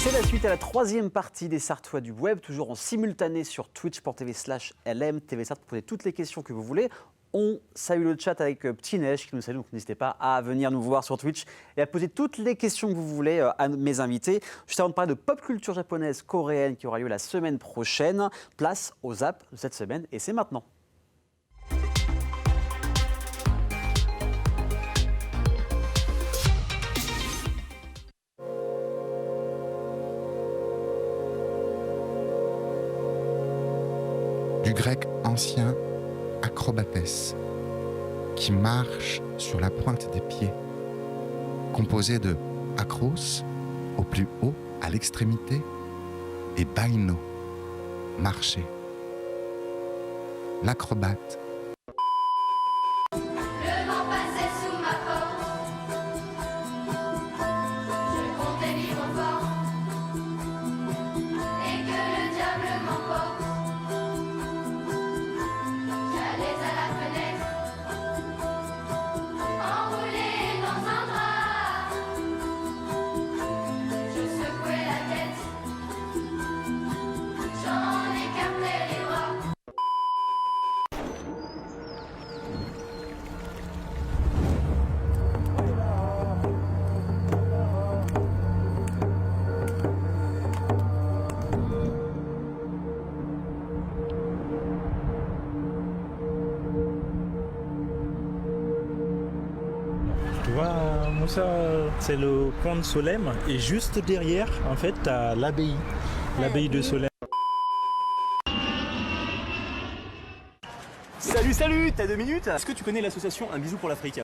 C'est la suite à la troisième partie des Sartois du Web, toujours en simultané sur twitch.tv/LM, TV Sart pour poser toutes les questions que vous voulez. On salue le chat avec Petit Neige qui nous salue, donc n'hésitez pas à venir nous voir sur Twitch et à poser toutes les questions que vous voulez à mes invités. Juste avant de parler de pop culture japonaise, coréenne qui aura lieu la semaine prochaine, place au Zap de cette semaine et c'est maintenant. Du grec ancien acrobates, qui marche sur la pointe des pieds, composé de acros, au plus haut, à l'extrémité, et baino, marcher. L'acrobate Le vent passait sous ma porte. Je comptais vivre fort. Et que le diable m'emporte. J'allais à la fenêtre, enroulée dans un drap. Je secouais la tête, j'en écartais les bras. Tu vois, Moussa, c'est le pont de Solesmes et juste derrière, en fait, t'as l'abbaye de Solesmes. Salut, t'as 2 minutes? Est-ce que tu connais l'association Un bisou pour l'Afrique?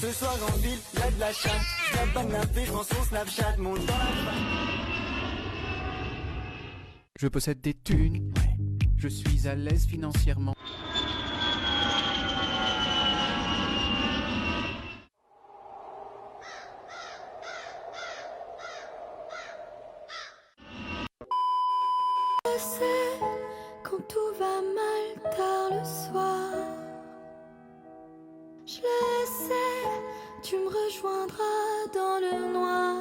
Ce soir en ville, y'a de la chatte. J'la banapé, je pense au Snapchat, mon dans la... Je possède des thunes, je suis à l'aise financièrement. Je sais quand tout va mal tard le soir. Je le sais, tu me rejoindras dans le noir.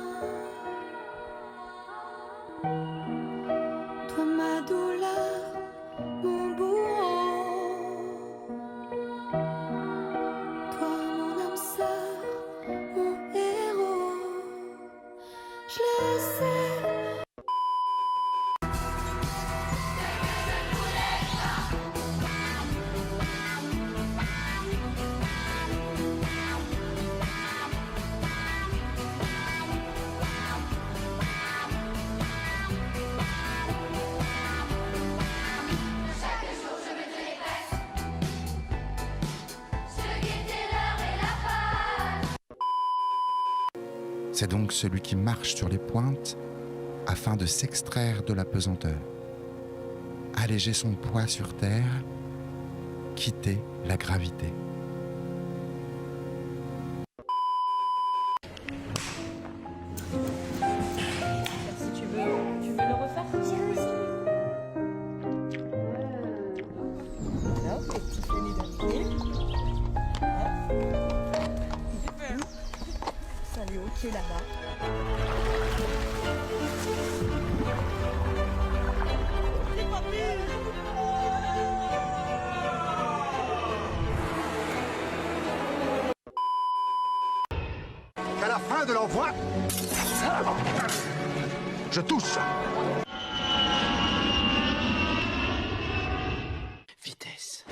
Toi ma douleur, mon bourreau. Toi mon âme sœur, mon héros. Je le sais. c'est donc celui qui marche sur les pointes afin de s'extraire de la pesanteur, alléger son poids sur terre, quitter la gravité. Si tu veux le refaire? Voilà, tes petits plis d'amitié. Super. Salut, ok là-bas. À la fin de l'envoi, je touche. Vitesse.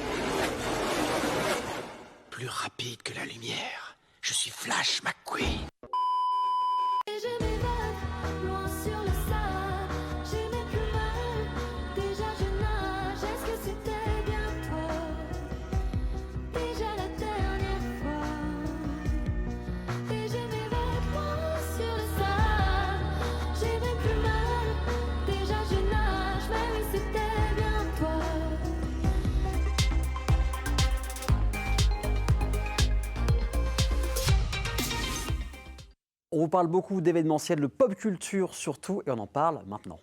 Plus rapide que la lumière. Je suis Flash McQueen. Et je m'évade, loin sur le sable. J'ai mes plus mal, déjà je nage. Est-ce que c'était bien toi? Déjà la dernière fois. Et je m'évade, loin sur le sable. J'ai mes plus mal, déjà je nage. Mais oui, c'était bien toi. On vous parle beaucoup d'événementiel, de pop culture surtout, et on en parle maintenant.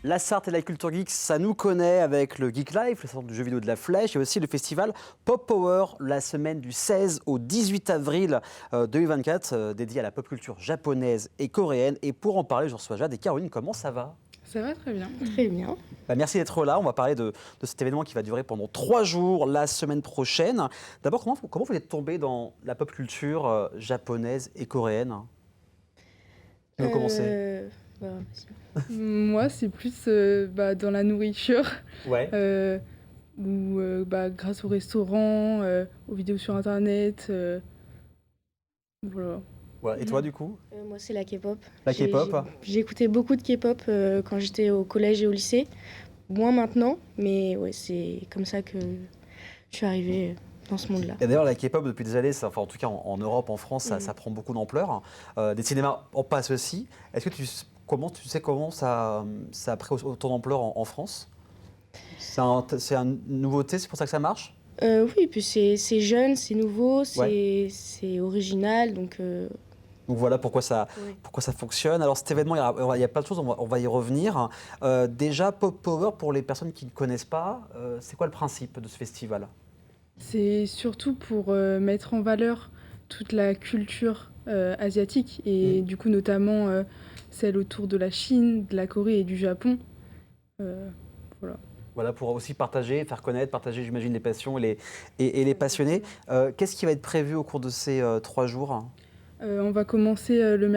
La Sarthe et la culture geek, ça nous connaît avec le Geek Life, le centre du jeu vidéo de la Flèche, et aussi le festival Pop Power, la semaine du 16 au 18 avril 2024, dédié à la pop culture japonaise et coréenne. Et pour en parler, je reçois Jade et Caroline. Comment ça va ? Ça va très bien. Très bien. Merci d'être là. On va parler de cet événement qui va durer pendant 3 jours la semaine prochaine. D'abord, comment vous êtes tombé dans la pop culture japonaise et coréenne ? Qui veut commencer ? Vas-y. Moi, c'est plus dans la nourriture, Ouais. ou grâce au restaurant, aux vidéos sur Internet. Voilà. Voilà. Et toi, du coup ? Moi, c'est la K-pop. La K-pop ? J'ai écouté beaucoup de K-pop quand j'étais au collège et au lycée. Moins maintenant, mais ouais, c'est comme ça que je suis arrivée dans ce monde-là. Et d'ailleurs, la K-pop, depuis des années, en tout cas en Europe, en France, ça prend beaucoup d'ampleur. Des cinémas en passent aussi. Est-ce que tu sais comment ça a pris autant d'ampleur en France ? C'est une nouveauté, c'est pour ça que ça marche ? Oui, puis c'est jeune, c'est nouveau, Ouais. c'est original, donc... Donc voilà pourquoi ça fonctionne. Alors cet événement, il y a plein de choses, on va y revenir. Déjà, Pop Power, pour les personnes qui ne connaissent pas, c'est quoi le principe de ce festival ? C'est surtout pour mettre en valeur toute la culture asiatique et du coup notamment celle autour de la Chine, de la Corée et du Japon. Voilà. Voilà, pour aussi partager, faire connaître, partager, j'imagine, les passions et les passionnés. Qu'est-ce qui va être prévu au cours de ces 3 jours ? On va commencer le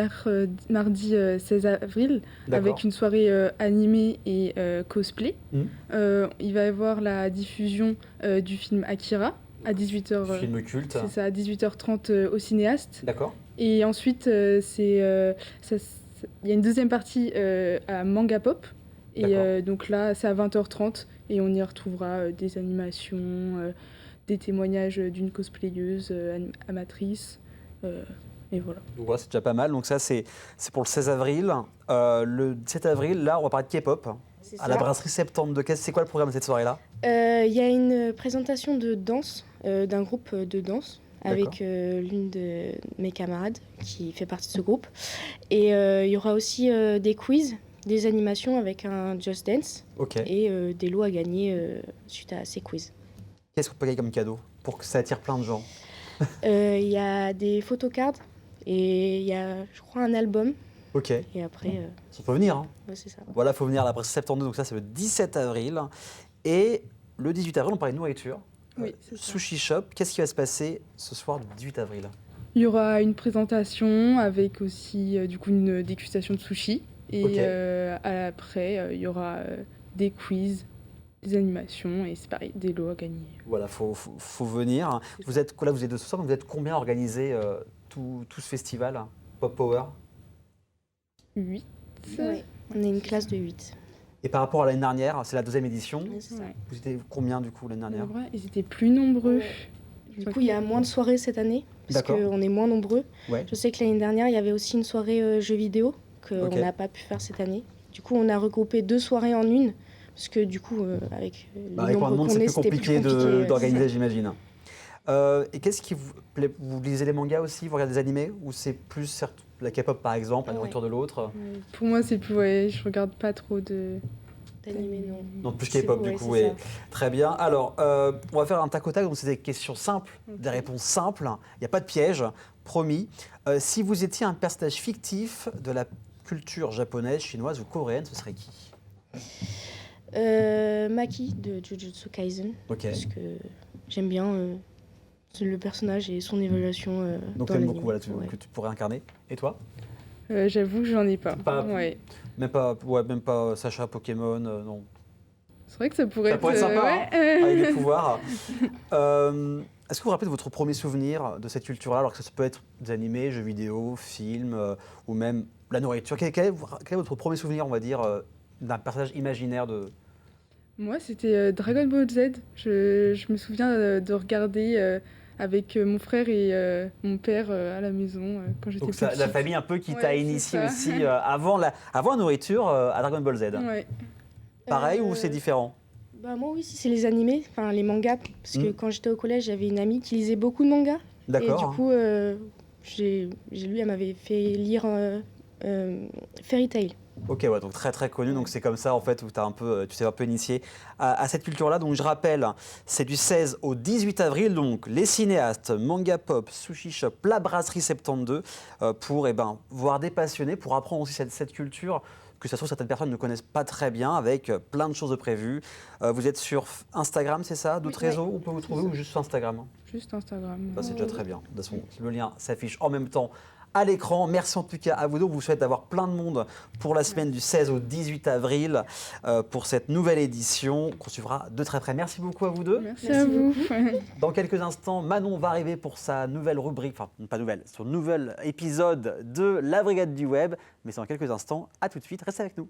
mardi 16 avril D'accord. avec une soirée animée et cosplay. Mhm. Il va y avoir la diffusion du film Akira à 18h. Film culte. C'est ça, à 18h30 au cinéaste. D'accord. Et ensuite, il y a une deuxième partie à Manga Pop. Et D'accord. donc là, c'est à 20h30 et on y retrouvera des animations, des témoignages d'une cosplayeuse amatrice. Et voilà. Donc voilà, c'est déjà pas mal. Donc ça, c'est pour le 16 avril. Le 17 avril, là, on va parler de K-pop. C'est À la ça. brasserie 72. C'est quoi le programme de cette soirée-là ? Il y a une présentation de danse, d'un groupe de danse, avec l'une de mes camarades qui fait partie de ce groupe. Et il y aura aussi des quiz, des animations avec un Just Dance Ok. et des lots à gagner suite à ces quiz. Qu'est-ce qu'on peut gagner comme cadeau pour que ça attire plein de gens ? Il y a des photocards et il y a, je crois, un album. Ok. Et après, On peut venir. Hein. ouais, c'est ça. Voilà, il faut venir à la brasserie 72. Donc ça, c'est le 17 avril. Et le 18 avril, on parlait de nourriture. Oui, c'est ça. Sushi Shop. Qu'est-ce qui va se passer ce soir le 18 avril ? Il y aura une présentation avec aussi du coup une dégustation de sushi. Et Ok. après, il y aura des quiz, des animations et c'est pareil, des lots à gagner. Voilà, faut venir. Vous êtes de ce soir, vous êtes combien à organiser tout ce festival Pop Power ? 8. Ouais. On est une classe de 8. Et par rapport à l'année dernière, c'est la 2e édition. Ouais, c'est ça. Ouais. Vous étiez combien du coup l'année dernière ? En vrai, ils étaient plus nombreux. Ouais. Du coup, il y a moins de soirées cette année, parce D'accord. qu'on est moins nombreux. Ouais. Je sais que l'année dernière, il y avait aussi une soirée jeux vidéo qu'on Ok. n'a pas pu faire cette année. Du coup, on a regroupé 2 soirées en une, parce que du coup, avec le Avec moins de nombre monde, qu'on c'est est, plus c'était compliqué plus compliqué. d'organiser, j'imagine. Et qu'est-ce qui vous plaît ? Vous lisez les mangas aussi ? Vous regardez des animés ? Ou c'est plus certes, la K-pop par exemple, la Ouais. nourriture de l'autre ? Pour moi, c'est plus. Ouais, je regarde pas trop de. D'animé, non. Non, plus C'est- K-pop du ouais, coup. c'est Et ça. très bien. Alors, on va faire un tac au tac. Donc, c'est des questions simples, des réponses simples. Il n'y a pas de piège, promis. Si vous étiez un personnage fictif de la culture japonaise, chinoise ou coréenne, ce serait qui ? Maki de Jujutsu Kaisen, Ok. parce que j'aime bien le personnage et son évaluation Donc, dans t'aimes l'anime. beaucoup, voilà, Ouais. que tu pourrais incarner. Et toi ? J'avoue que j'en ai pas. Pas- Ouais. Même pas Sacha Pokémon, non. C'est vrai que ça pourrait Ça être. pourrait être sympa, ouais. Avec des pouvoirs. Est-ce que vous vous rappelez de votre premier souvenir de cette culture-là, alors que ça peut être des animés, jeux vidéo, films, ou même la nourriture ? Quel est votre premier souvenir, on va dire, d'un personnage imaginaire de... Moi, c'était Dragon Ball Z. Je me souviens de regarder avec mon frère et mon père à la maison quand j'étais Donc petite. la famille un peu qui Ouais, t'a c'est initié ça. aussi avant la nourriture à Dragon Ball Z. Ouais. Pareil ou c'est différent ? Bah, moi, oui, c'est les animés, enfin les mangas, parce que Mm. quand j'étais au collège, j'avais une amie qui lisait beaucoup de mangas. Et D'accord. du coup, j'ai lu, elle m'avait fait lire Fairy Tail. Ok, ouais, donc très très connu, donc c'est comme ça en fait où tu t'es un peu initié à cette culture-là. Donc je rappelle, c'est du 16 au 18 avril, donc les cinéastes, Manga Pop, Sushi Shop, La Brasserie 72, pour voir des passionnés, pour apprendre aussi cette culture que ça se trouve certaines personnes ne connaissent pas très bien, avec plein de choses de prévues. Vous êtes sur Instagram, c'est ça? D'autres réseaux on peut vous trouver ou juste sur Instagram? Juste Instagram. Ça, c'est déjà très bien. De toute façon, le lien s'affiche en même temps à l'écran. Merci en tout cas à vous deux. On vous souhaite d'avoir plein de monde pour la semaine du 16 au 18 avril pour cette nouvelle édition qu'on suivra de très près. Merci beaucoup à vous deux. Merci à vous. Dans quelques instants, Manon va arriver pour sa nouvelle rubrique, enfin pas nouvelle, son nouvel épisode de La Brigade du Web. Mais c'est dans quelques instants. À tout de suite, restez avec nous.